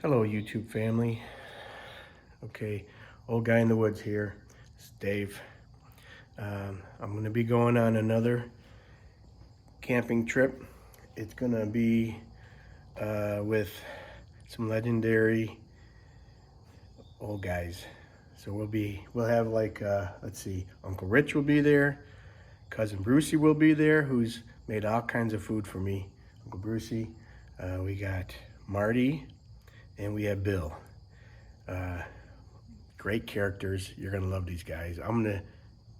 Hello YouTube family. Okay, old guy in the woods here. It's Dave. I'm gonna be going on another camping trip. It's gonna be with some legendary old guys. So we'll have like let's see, Uncle Rich will be there, cousin Brucey will be there, who's made all kinds of food for me. Uncle Brucey. We got Marty, and we have Bill. Great characters. You're gonna love these guys. I'm gonna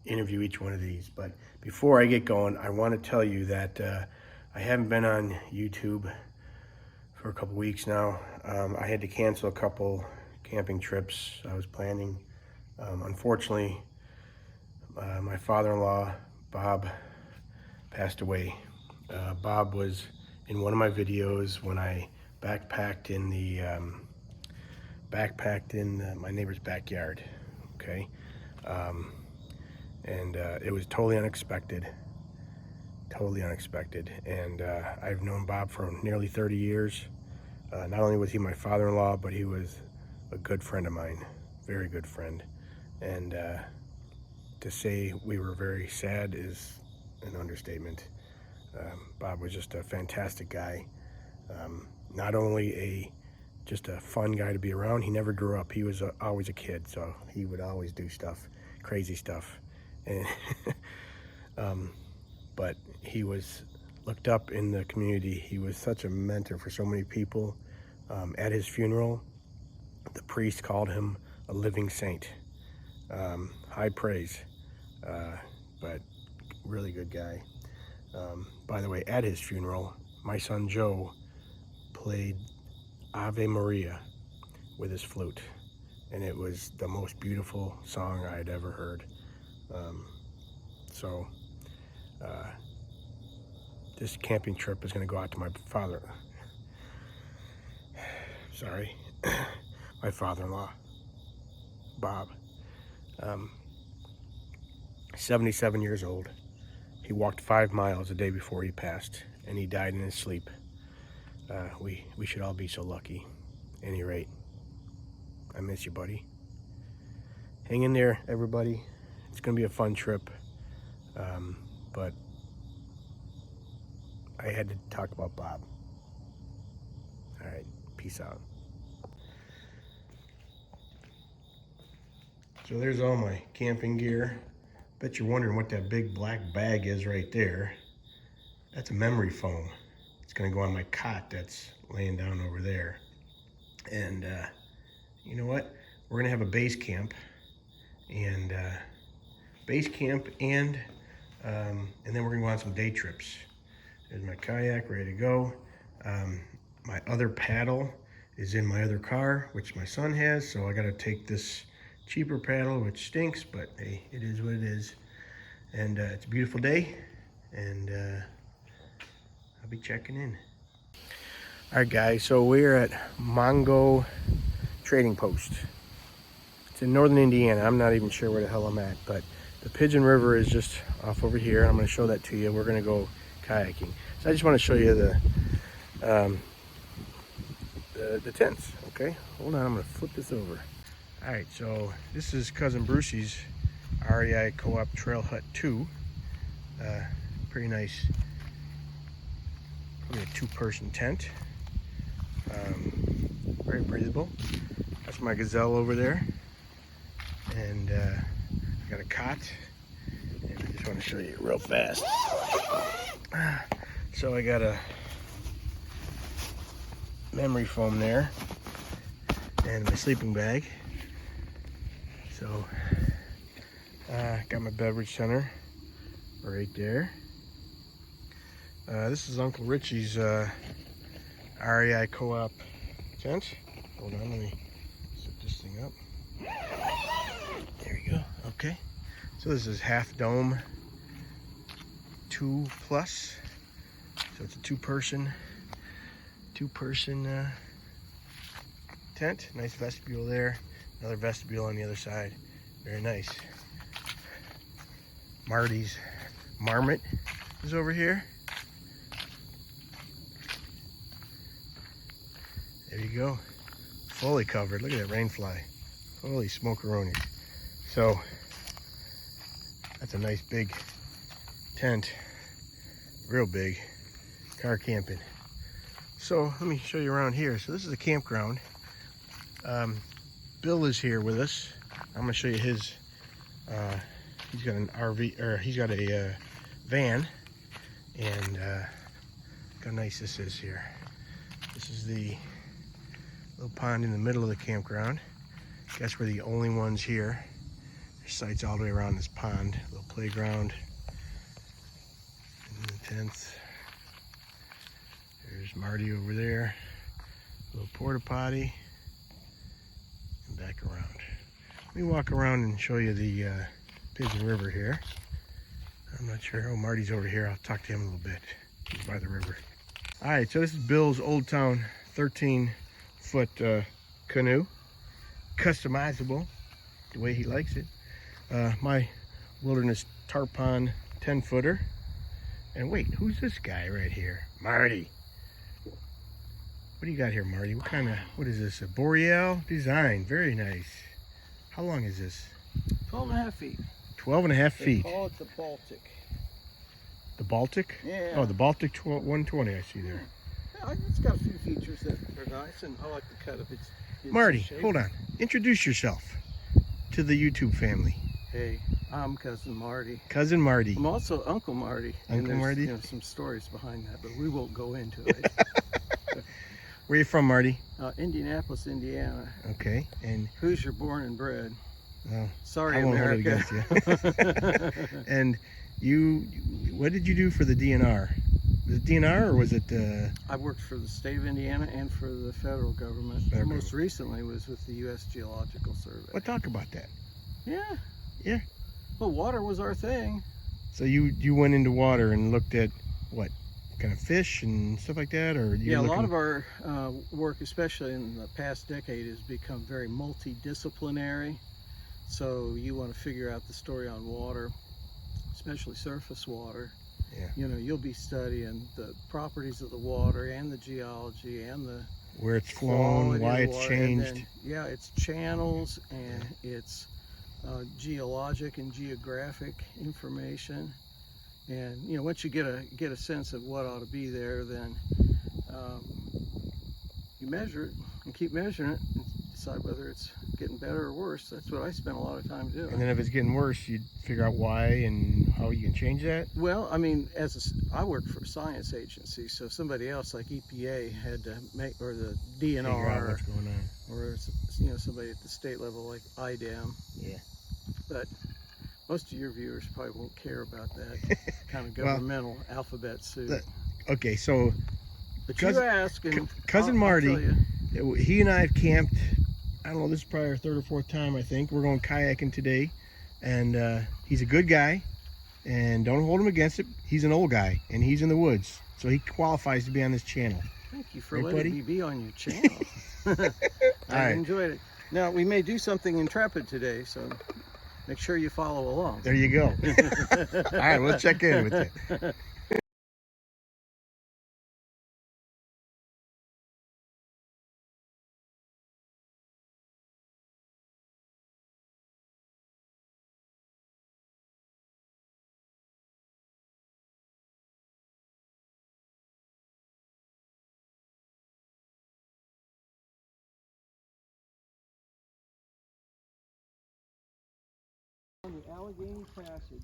interview each one of these, but before I get going, I want to tell you that I haven't been on YouTube for a couple weeks now. I had to cancel a couple camping trips I was planning. Unfortunately, my father-in-law, Bob, passed away. Bob was in one of my videos when I backpacked in my neighbor's backyard. Okay, and it was totally unexpected. And I've known Bob for nearly 30 years. Not only was he my father-in-law, but he was a good friend of mine, very good friend. And to say we were very sad is an understatement. Bob was just a fantastic guy. Not only just a fun guy to be around. He never grew up. He was always a kid, so he would always do stuff, crazy stuff. And but he was looked up in the community. He was such a mentor for so many people. At his funeral, the priest called him a living saint. High praise, but really good guy. By the way, at his funeral, my son Joe played Ave Maria with his flute, and it was the most beautiful song I had ever heard. This camping trip is going to go out to my my father-in-law, Bob. 77 years old. He walked 5 miles the day before he passed, and he died in his sleep. We should all be so lucky. At any rate, I miss you, buddy. Hang in there, everybody. It's gonna be a fun trip, but I had to talk about Bob. All right, peace out. So there's all my camping gear. Bet you're wondering what that big black bag is right there. That's a memory foam. It's gonna go on my cot that's laying down over there. And you know what? We're gonna have a base camp, and then we're gonna go on some day trips. There's my kayak ready to go. My other paddle is in my other car, which my son has, so I gotta take this cheaper paddle, which stinks, but hey, it is what it is. And it's a beautiful day, and I'll be checking in. All right, guys, so we're at Mongo Trading Post. It's in northern Indiana. I'm not even sure where the hell I'm at, but the Pigeon River is just off over here. I'm going to show that to you. We're going to go kayaking. So I just want to show you the tents. Okay, hold on. I'm going to flip this over. All right, so this is cousin Brucey's REI Co-op Trail Hut 2. Pretty nice. Probably a 2-person tent. Very breathable. That's my gazelle over there, and I got a cot, and I just want to show you real fast. So I got a memory foam there, and my sleeping bag. So got my beverage center right there. This is Uncle Richie's REI Co-op tent. Hold on, let me set this thing up. There you go. Okay. So this is half dome 2 plus. So it's a two-person tent. Nice vestibule there. Another vestibule on the other side. Very nice. Marty's marmot is over here. There you go. fully covered. Look at that rain fly. Holy smokeroni. So that's a nice big tent, real big, car camping. So let me show you around here. So this is a campground. Bill is here with us. I'm gonna show you his, he's got an RV, or he's got a van, and look how nice this is here. This is the little pond in the middle of the campground. Guess we're the only ones here. There's sites all the way around this pond. Little playground. And the tents. There's Marty over there. Little porta potty. And back around. Let me walk around and show you the Pigeon River here. I'm not sure. Oh, Marty's over here. I'll talk to him a little bit. He's by the river. All right, so this is Bill's Old Town 13-foot canoe. Customizable the way he likes it. My Wilderness Tarpon 10-footer. And wait, who's this guy right here? Marty. What do you got here, Marty? What is this? A Boreal design. Very nice. How long is this? 12.5 feet. 12.5 feet. They call it the Baltic. The Baltic? Yeah. Oh, the Baltic 120 I see there. Yeah, it's got a few features that are nice, and I like the cut of its Marty, shape. hold on. Introduce yourself to the YouTube family. Hey, I'm Cousin Marty. Cousin Marty. I'm also Uncle Marty. Uncle and there's, Marty? You know, some stories behind that, but we won't go into it. Where are you from, Marty? Indianapolis, Indiana. Okay, and Hoosier born and bred. well, Sorry, I won't America. hold it against you. And what did you do for the DNR? Was it DNR or was it? I worked for the state of Indiana and for the federal government. Federal Most recently was with the U.S. Geological Survey. Well, talk about that. Yeah. Yeah. Well, water was our thing. So you went into water and looked at what kind of fish and stuff like that, or Yeah, a lot of our work, especially in the past decade, has become very multidisciplinary. So you want to figure out the story on water, especially surface water. Yeah. You know, you'll be studying the properties of the water and the geology and the where it's flown, why it's changed. Then, yeah, its channels and its geologic and geographic information. And you know, once you get a sense of what ought to be there, then you measure it and keep measuring it and decide whether it's getting better or worse. That's what I spent a lot of time doing. And then if it's getting worse, you figure out why and how you can change that. Well, I mean, I work for a science agency, so somebody else like EPA had to make, or the DNR, Figure out what's going on. or you know, somebody at the state level like IDEM. Yeah. But most of your viewers probably won't care about that kind of governmental alphabet soup. Okay, so But you ask, and Cousin I'll Marty, tell you. he and I have camped. I don't know, this is probably our third or fourth time, I think. We're going kayaking today, and he's a good guy, and don't hold him against it. He's an old guy, and he's in the woods, so he qualifies to be on this channel. Thank you for Right, letting buddy? me be on your channel. I right. enjoyed it. Now, we may do something intrepid today, so make sure you follow along. There you go. All right, we'll check in with you. On the Allegheny Passage.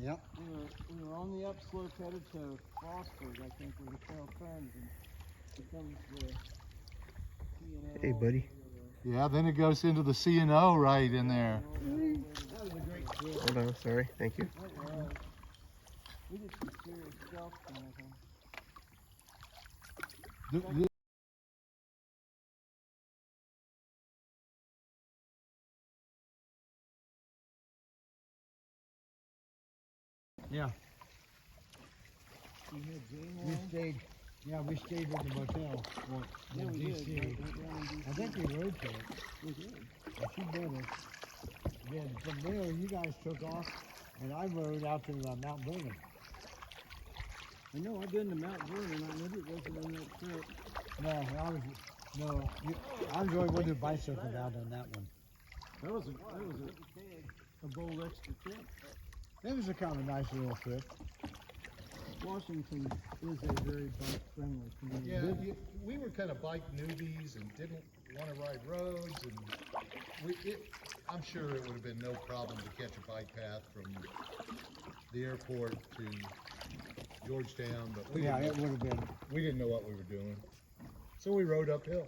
Yep. We were on the upslope headed to Frostburg, I think, where the trail turns and becomes the P&O. Hey, buddy. Yeah, then it goes into the C&O right in there. That was a great trip. Hold on, sorry. Thank you. We did some serious stuff. Yeah, We had Jane we on. stayed. Yeah, we stayed at the motel. Well, Yeah, in we DC. did. Went down in DC. I think we rode to it. We did. But she did it. Then from there, you guys took off, and I rode out to Mount Vernon. I know I've been to Mount Vernon. I never wasn't on that trip. No, No, I enjoyed when the bicycle down on that one. That was a bold extra trip. It was a kind of nice little trip. Washington is a very bike-friendly community. Yeah, we were kind of bike newbies and didn't want to ride roads, and I'm sure it would have been no problem to catch a bike path from the airport to Georgetown, but Yeah, it would have been. we didn't know what we were doing, so we rode uphill.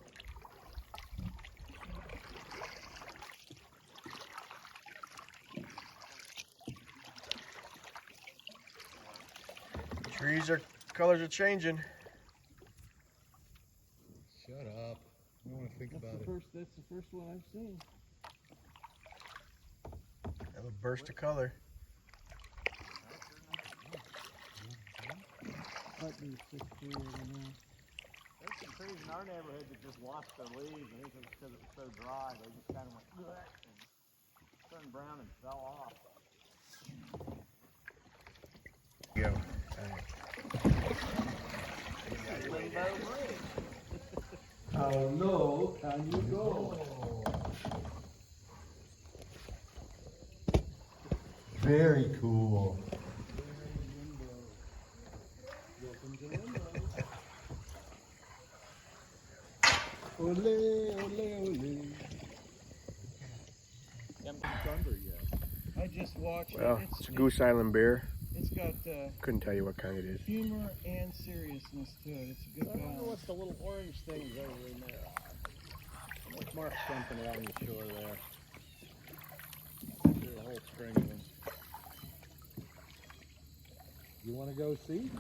Colors are changing. Shut up! I don't want to think about it. That's the first one I've seen. Have a burst of color. Might be 6 3 over now. There's some trees in our neighborhood that just lost their leaves. I think it's because it was so dry. They just kind of went bleh and turned brown and fell off. Go. How low can you go? Very cool. Ole, ole, ole. Haven't thunder yet. I just watched Well, it. it's a Goose Island bear. It's got Couldn't tell you what kind it is. humor and seriousness to it. It's a good I wonder balance. what the little orange things over in there are. There's Mark jumping along the shore there. There's a whole string of them. You want to go see?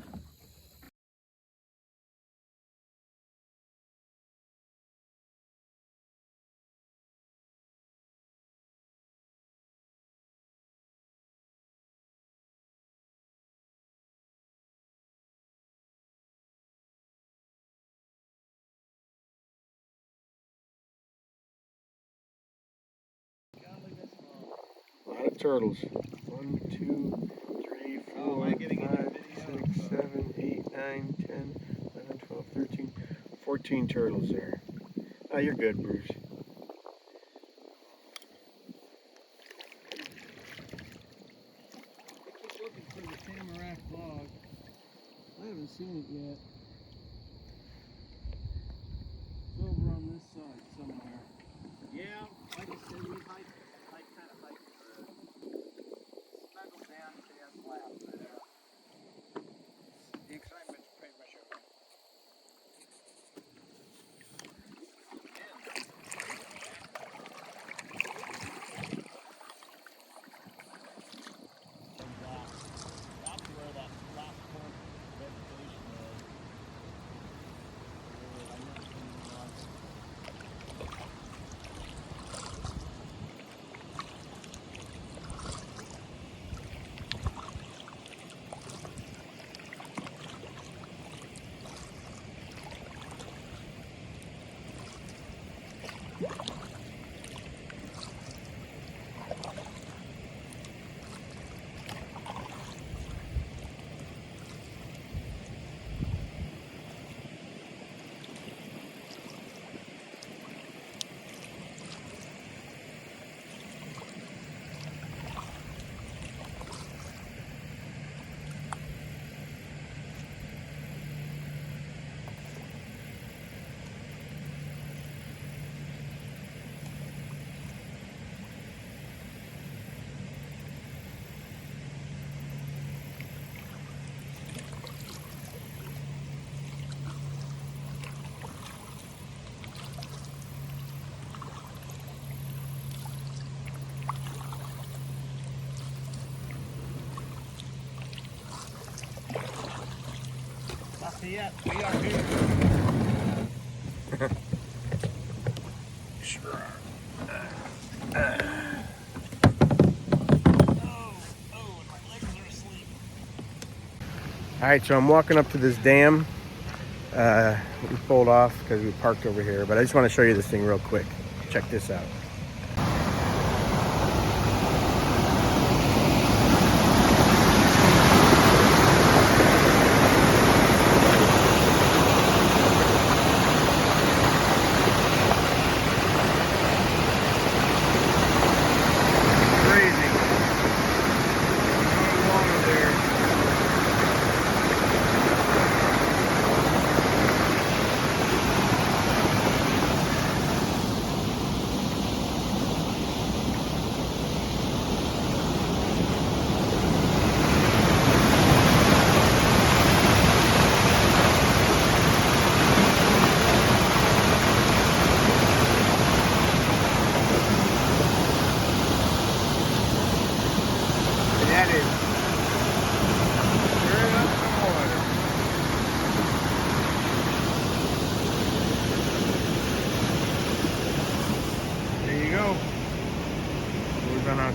A lot of turtles. 1, 2, 3, 4, 5, 6, 7, 8, 9, 10, 11, 12, 13, 14 turtles there. Oh, you're good, Bruce. I keep looking for the tamarack log. I haven't seen it yet. It's over on this side somewhere. Yeah, like I said, we hike kind of hike snuggle down to that lap there. The excitement's pretty much over. That's where that last point vegetation is. I've never seen anything like it. Yet. We are here. All right, so I'm walking up to this dam. We pulled off because we parked over here, but I just want to show you this thing real quick. Check this out.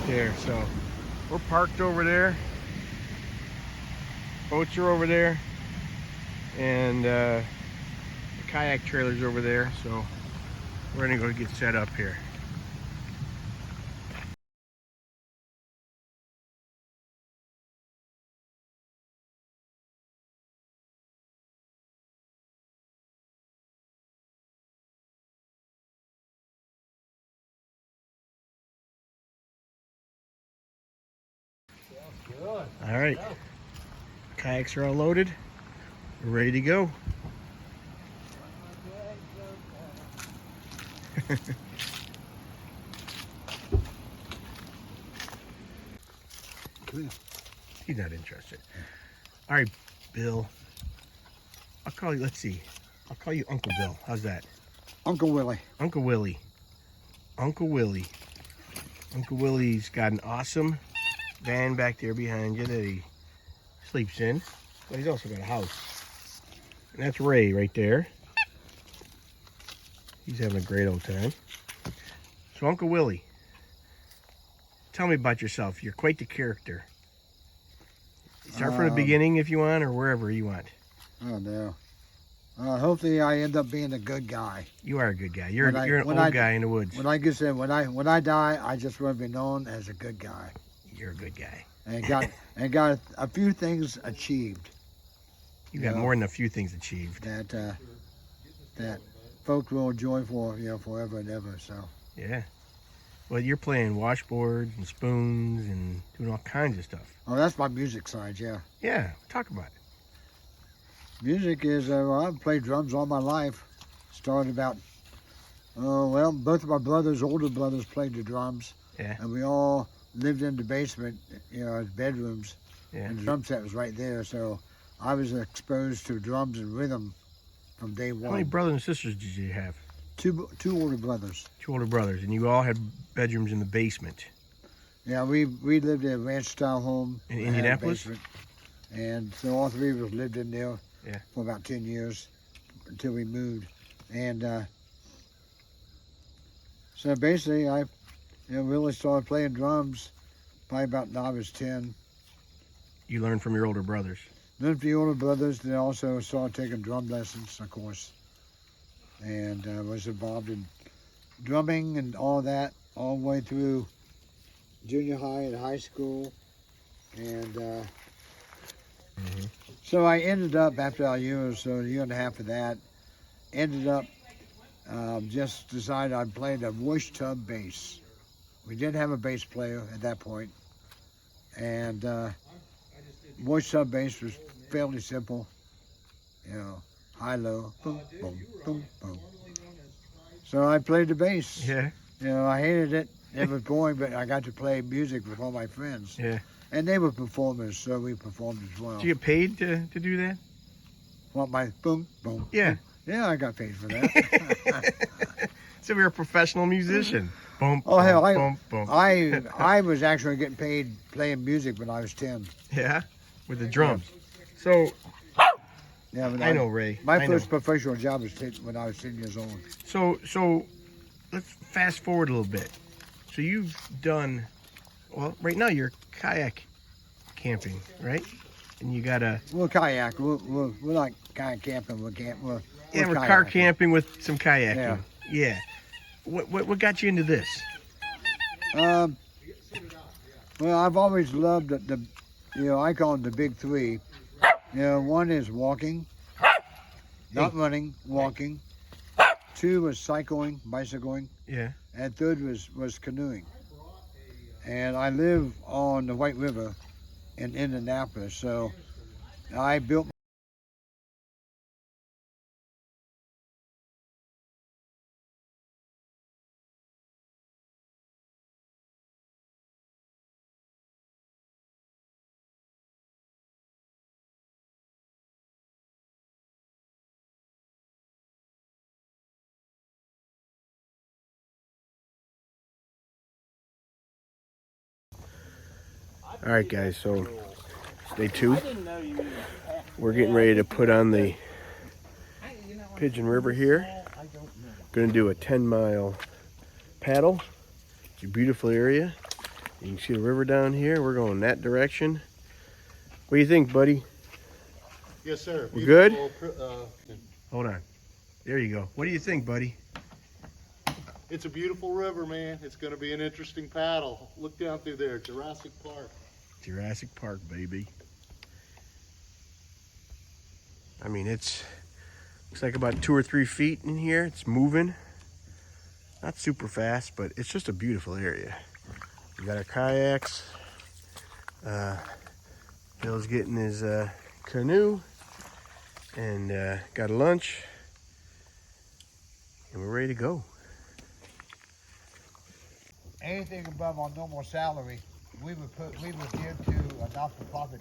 there. So we're parked over there. Boats are over there. And the kayak trailer's over there. So we're gonna go get set up here. All right, kayaks are all loaded. We're ready to go. He's not interested. All right, Bill. I'll call you, let's see. I'll call you Uncle Bill. How's that? Uncle Willie. Uncle Willie. Uncle Willie. Uncle Willie's got an awesome van back there behind you that he sleeps in. But he's also got a house. And that's Ray right there. He's having a great old time. So Uncle Willie, tell me about yourself. You're quite the character. Start from the beginning if you want, or wherever you want. Oh no. Hopefully I end up being a good guy. You are a good guy. You're an old guy in the woods. When I die, I just want to be known as a good guy. You're a good guy. And got a few things achieved. You got more than a few things achieved. That folk will enjoy for forever and ever. So. Yeah. Well, you're playing washboards and spoons and doing all kinds of stuff. Oh, that's my music side, yeah. Yeah, talk about it. Music is, I've played drums all my life. Started about, both of my brothers, older brothers, played the drums. Yeah. And we all lived in the basement, as bedrooms. Yeah. And the drum set was right there, so I was exposed to drums and rhythm from day one. How many brothers and sisters did you have? Two older brothers. Two older brothers, and you all had bedrooms in the basement. Yeah, we lived in a ranch-style home. In that had a Indianapolis? basement. And so all three of us lived in there for about 10 years until we moved. And so basically I really started playing drums probably about when I was 10. You learned from your older brothers. Then the older brothers, they also started taking drum lessons, of course. And was involved in drumming and all that all the way through junior high and high school. And so I ended up, after a year or so, a year and a half of that, ended up just decided I'd play the voice tub bass. We didn't have a bass player at that point. And voice tub bass was fairly simple, high, low, boom, boom, boom, boom. So I played the bass. Yeah. I hated it. It was boring, but I got to play music with all my friends. Yeah. And they were performers, so we performed as well. Did you get paid to do that? What, my boom, boom? Yeah. Boom. Yeah, I got paid for that. So you're a professional musician. Boom, Oh, hell, boom, boom, boom. I was actually getting paid playing music when I was 10. Yeah, with the drums. So, Yeah, I know, Ray. My I first know. professional job was when I was 10 years old. So let's fast forward a little bit. So you've done, well, right now you're kayak camping, right? And you got a... We're kayak. We're not kayak camping. We're car kayaking. Camping with some kayaking. Yeah. What got you into this? Well, I've always loved the I call them the big three. One is walking, not running, walking. Two was bicycling. Yeah. And third was canoeing. And I live on the White River in Indianapolis, so I built. All right, guys, so stay tuned. We're getting ready to put on the Pigeon River here. Going to do a 10-mile paddle. It's a beautiful area. You can see the river down here. We're going that direction. What do you think, buddy? Yes, sir. We're good? Hold on. There you go. What do you think, buddy? It's a beautiful river, man. It's going to be an interesting paddle. Look down through there, Jurassic Park. Jurassic Park, baby. I mean, looks like about 2 or 3 feet in here. It's moving. Not super fast, but it's just a beautiful area. We got our kayaks. Bill's getting his canoe. And got a lunch. And we're ready to go. Anything above our normal salary, we would give to a not-for-profit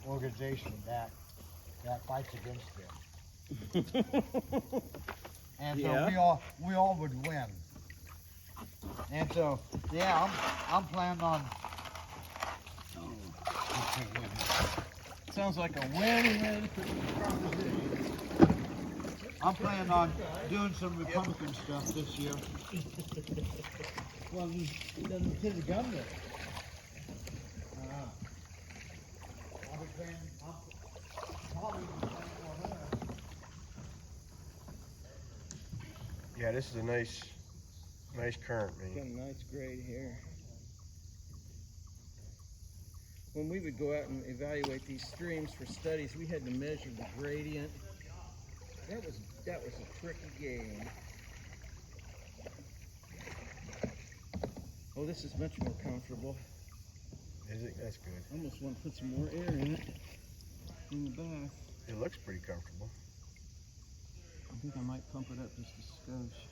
organization that fights against them. And so we all would win. And so yeah, I'm planning on. Sounds like a win-win proposition. I'm planning on doing some Republican stuff this year. Well, he doesn't see the government. I'll be playing. I'm probably playing for her. Yeah, this is a nice current, Got man. a nice grade here. When we would go out and evaluate these streams for studies, we had to measure the gradient. That was a tricky game. Oh, this is much more comfortable. Is it? That's good. I almost want to put some more air in it in the bath. It looks pretty comfortable. I think I might pump it up just a skosh.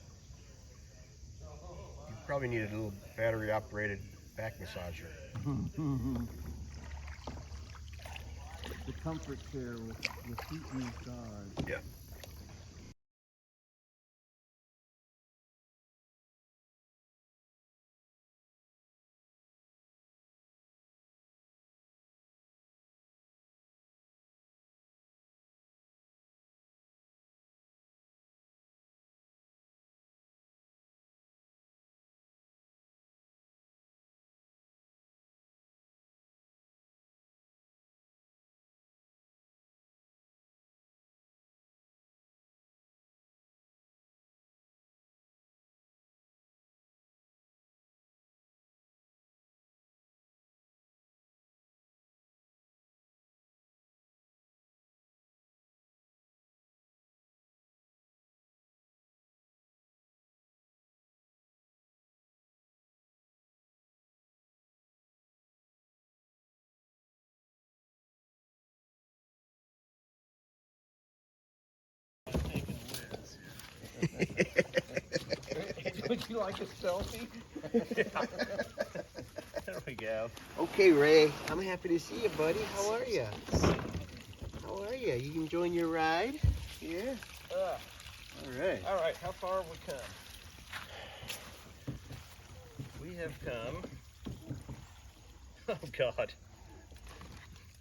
You probably need a little battery-operated back massager. The comfort chair with heat and massage. Yeah. Would you like a selfie? There we go. Okay, Ray. I'm happy to see you, buddy. How are you? How are you? You enjoying your ride? Yeah. All right. All right, how far have we come? We have come. Oh God.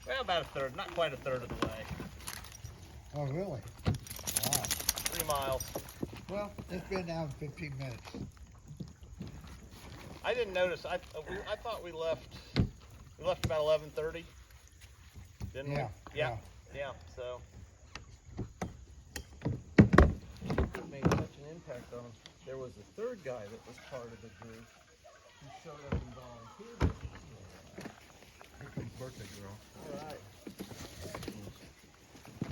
Well, about a third, not quite a third of the way. Oh, really? Wow. 3 miles. Well, it's been now 15 minutes. I didn't notice. I thought we left about 11:30. Didn't Yeah, we? Yeah. Yeah. So. It made such an impact on him. There was a third guy that was part of the group who showed up and volunteered. Here comes birthday girl. All right.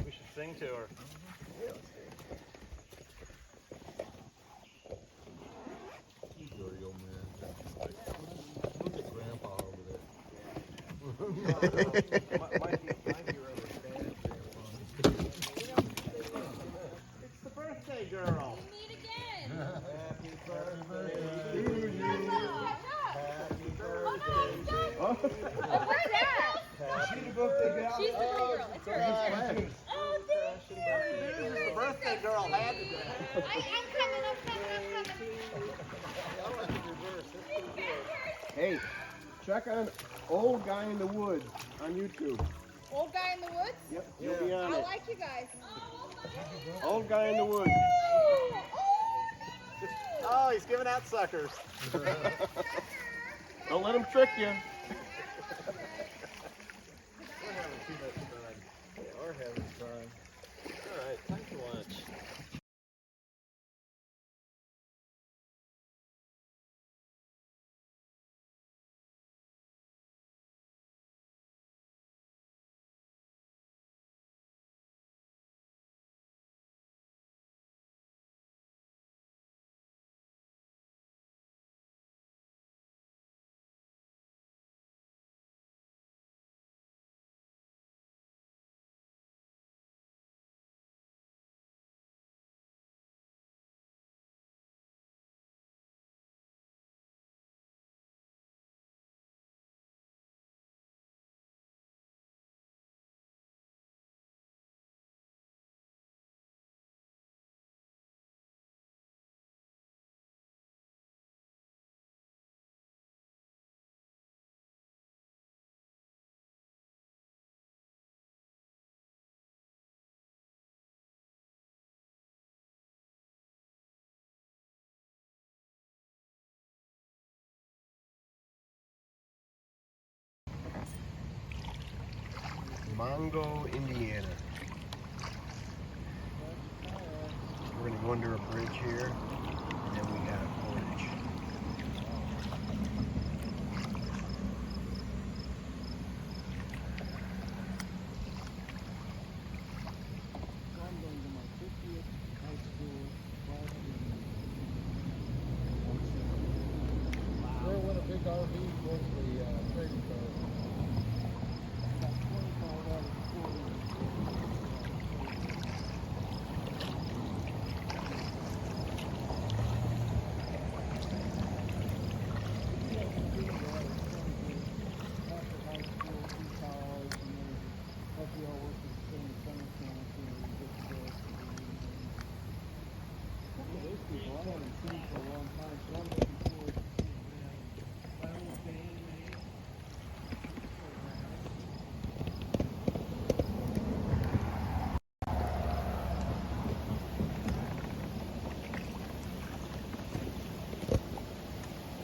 We should sing to her. Yeah, let's see. Dirty old man. Look at Grandpa over there. Might be rather bad, It's the birthday girl. Meet again. Happy birthday. Happy birthday. Oh, where's that? She's the birthday girl. She's the pretty girl. It's her. Oh, thank you. It's the birthday girl had today. I'm coming. Hey, check on Old Guy in the Woods on YouTube. Old guy in the woods? Yep, you'll be on I it. like you guys. Old Guy in the Woods. Oh, he's giving out suckers. Don't let them trick you. We're having too much fun. We are having fun. All right, time for lunch. Mongo, Indiana. We're gonna go under a bridge here, and then we got portage. I'm going to my 50th high school class Throw in a big RV towards the Trading Post. about 25 out of 40.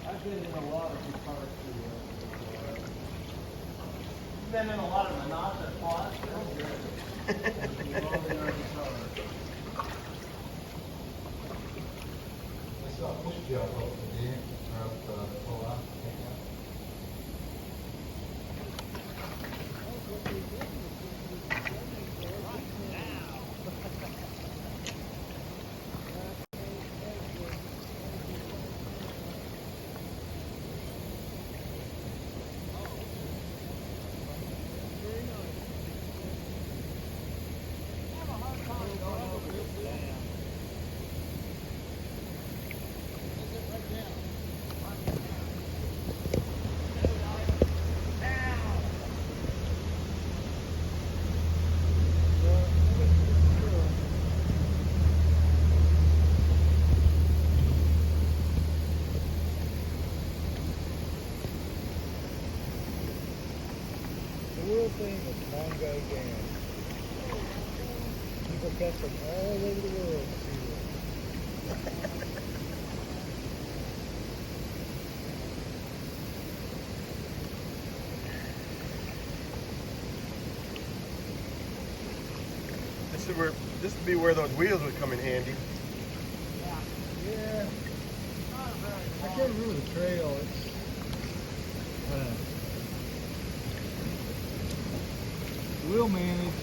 I've been in a lot of good parts of You've been in a lot of Menasha spots. I saw a push gel over there, pull out. The real thing is Mongo Dam. People come from all over the world to see this. This would be where those wheels would come in handy. Yeah. I can't remember the trail. It's we'll manage.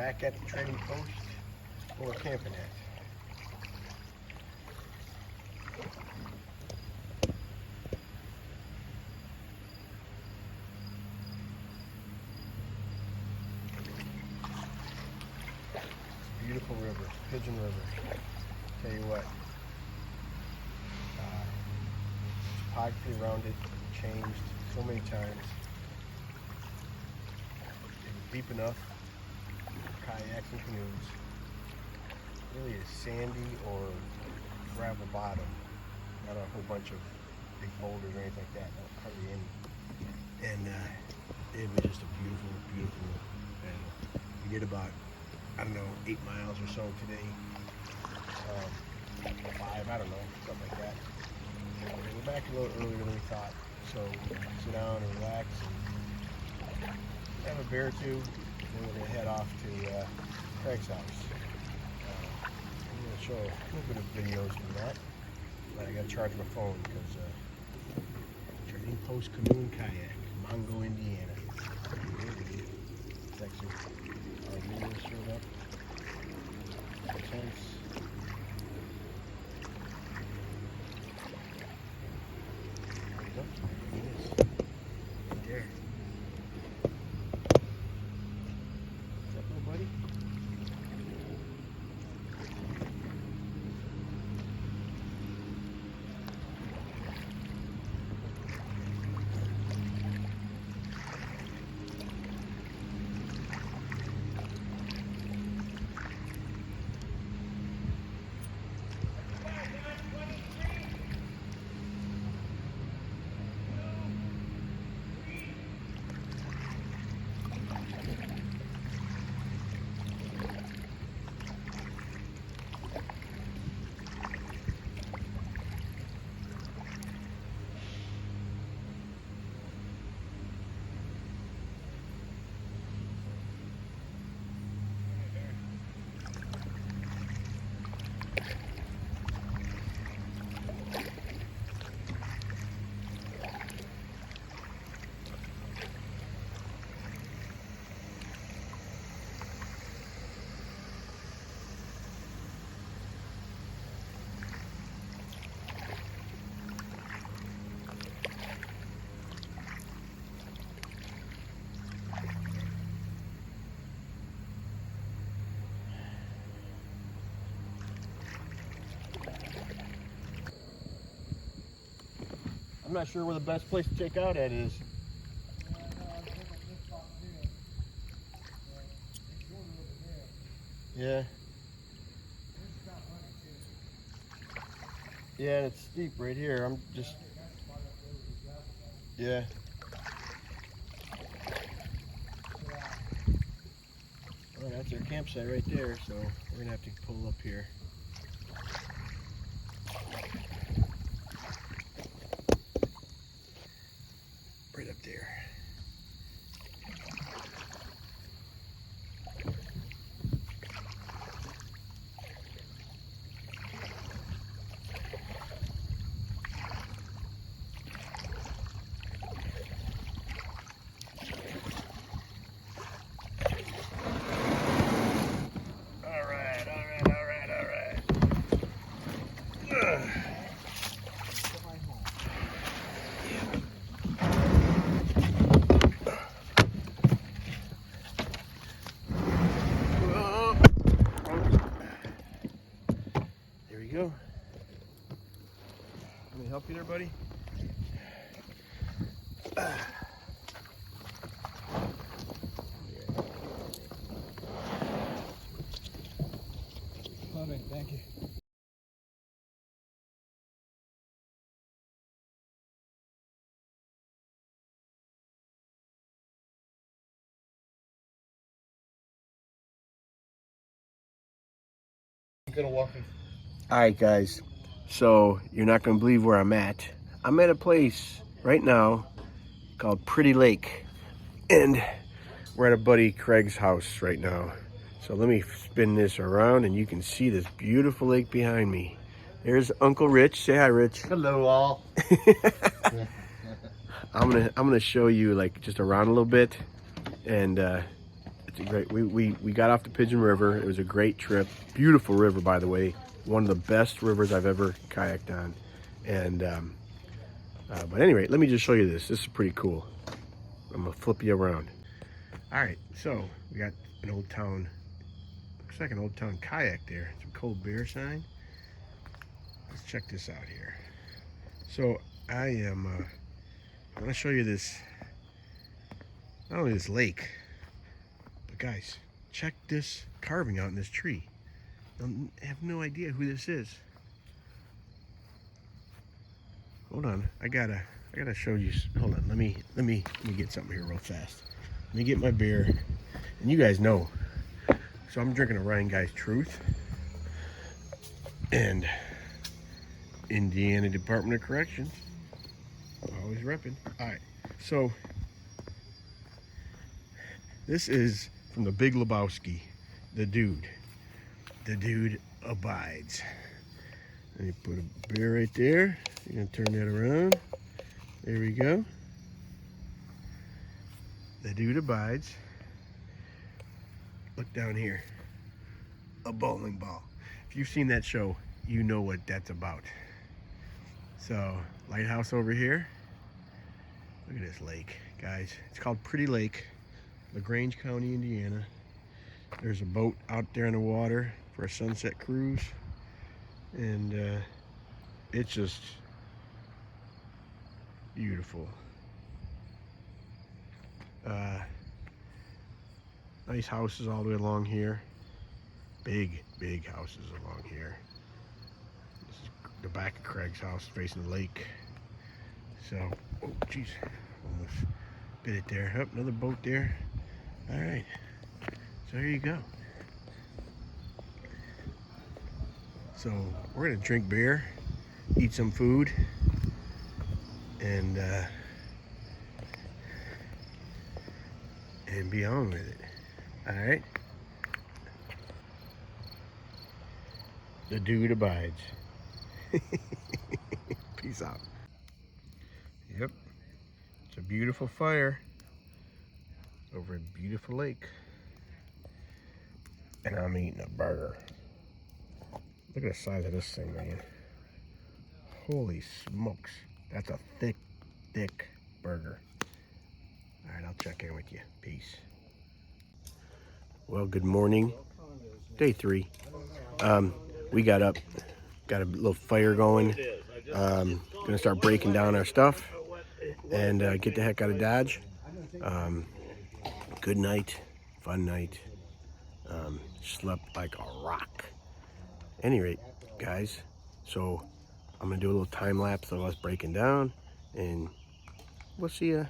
back at the Trading Post where we're camping at. Beautiful river, Pigeon River. Tell you what, topography around it changed so many times. It was deep enough for kayaks and canoes. Really a sandy or gravel bottom, not a whole bunch of big boulders or anything like that. That was hardly any. And it was just a beautiful, beautiful paddle. We did about, I don't know, 8 miles or so today. 5, I don't know, something like that. And we're back a little earlier than we thought. So sit down and relax and have a beer or two. Then we're gonna head off to Craig's house. I'm gonna show a little bit of videos from that. But I gotta charge my phone because Trading Post Canoe and Kayak, Mongo, Indiana. It's actually our video showed up. Tents. There. What's up, little buddy? I'm not sure where the best place to check out at is. Yeah. Yeah, and it's steep right here. I'm just. Yeah. Well, that's our campsite right there, so we're gonna have to pull up here. Right up there. Go. Let me help you there, buddy. Loving, thank you. I'm gonna walk in. All right, guys. So you're not gonna believe where I'm at. I'm at a place right now called Pretty Lake, and we're at a buddy Craig's house right now. So let me spin this around, and you can see this beautiful lake behind me. There's Uncle Rich. Say hi, Rich. Hello, all. I'm gonna show you like just around a little bit, and It's a great, we got off the Pigeon River. It was a great trip. Beautiful river, by the way. One of the best rivers I've ever kayaked on. And, but anyway, let me just show you this. This is pretty cool. I'm gonna flip you around. All right, so we got an Old Town, looks like an Old Town kayak there. Some cold beer sign. Let's check this out here. So I'm gonna show you this, not only this lake, but guys, check this carving out in this tree. I have no idea who this is. Hold on, I gotta show you. Hold on, let me get something here real fast. Let me get my beer, and you guys know. So I'm drinking a Ryan Guy's Truth, and Indiana Department of Corrections, always repping. All right, so this is from the Big Lebowski, the dude abides. And you put a beer right there. You're gonna turn that around. There we go. The dude abides. Look down here. A bowling ball. If you've seen that show, you know what that's about. So, lighthouse over here. Look at this lake, guys. It's called Pretty Lake, LaGrange County, Indiana. There's a boat out there in the water for a sunset cruise. And it's just beautiful. Nice houses all the way along here. Big houses along here. This is the back of Craig's house facing the lake. So, oh geez, almost bit it there. Up, another boat there. All right, so here you go. So we're gonna drink beer, eat some food, and be on with it. All right. The dude abides. Peace out. Yep. It's a beautiful fire over a beautiful lake. And I'm eating a burger. Look at the size of this thing, man. Holy smokes. That's a thick burger. All right, I'll check in with you. Peace. Well, good morning. Day 3. We got up, got a little fire going. Gonna start breaking down our stuff and get the heck out of Dodge. Good night, fun night. Slept like a rock. Any rate, guys, so I'm gonna do a little time lapse of us breaking down, and we'll see you,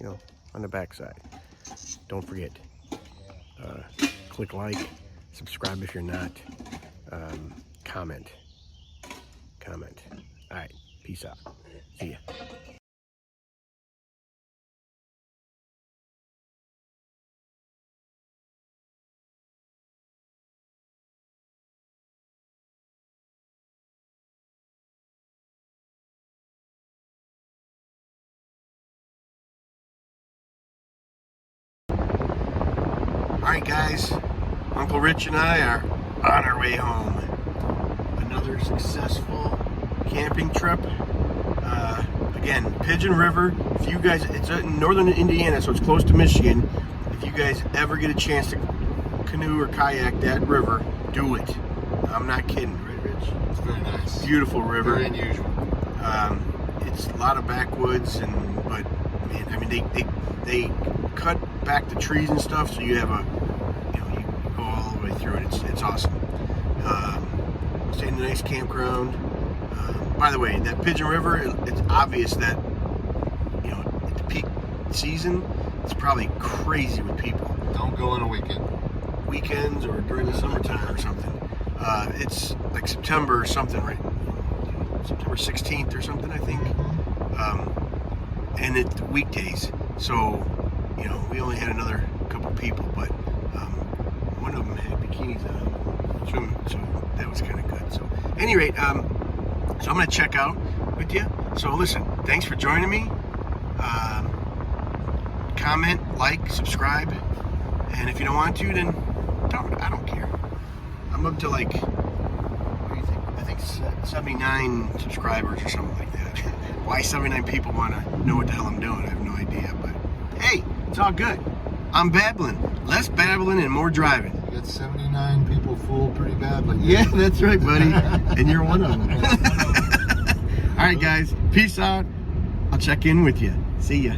on the backside. Don't forget, click like, subscribe if you're not, comment. All right, peace out. See ya. Alright guys, Uncle Rich and I are on our way home. Another successful camping trip. Again, Pigeon River. If you guys, it's in northern Indiana, so it's close to Michigan. If you guys ever get a chance to canoe or kayak that river, do it. I'm not kidding, right, Rich? It's very nice. Beautiful river. Very unusual. It's a lot of backwoods, but man, I mean they cut back the trees and stuff, so you have you go all the way through it. It's awesome. Stayed in a nice campground. By the way, that Pigeon River, it's obvious that at the peak season, it's probably crazy with people. Don't go on a weekends or during the summertime or something. It's like September or something, right? September 16th or something, I think. And it's weekdays, so we only had another couple people, but one of them had bikinis on, swimming, so that was kind of good. So, at any rate, so I'm gonna check out with you. So listen, thanks for joining me. Comment, like, subscribe, And if you don't want to, then don't. I don't care. I'm up to like, what do you think? I think 79 subscribers or something like that. Why 79 people want to know what the hell I'm doing, I have no idea. But hey, it's all good. I'm babbling. Less babbling and more driving. You got 79 people fooled pretty badly. Yeah, that's right, buddy. And you're one of them. All right, guys. Peace out. I'll check in with you. See ya.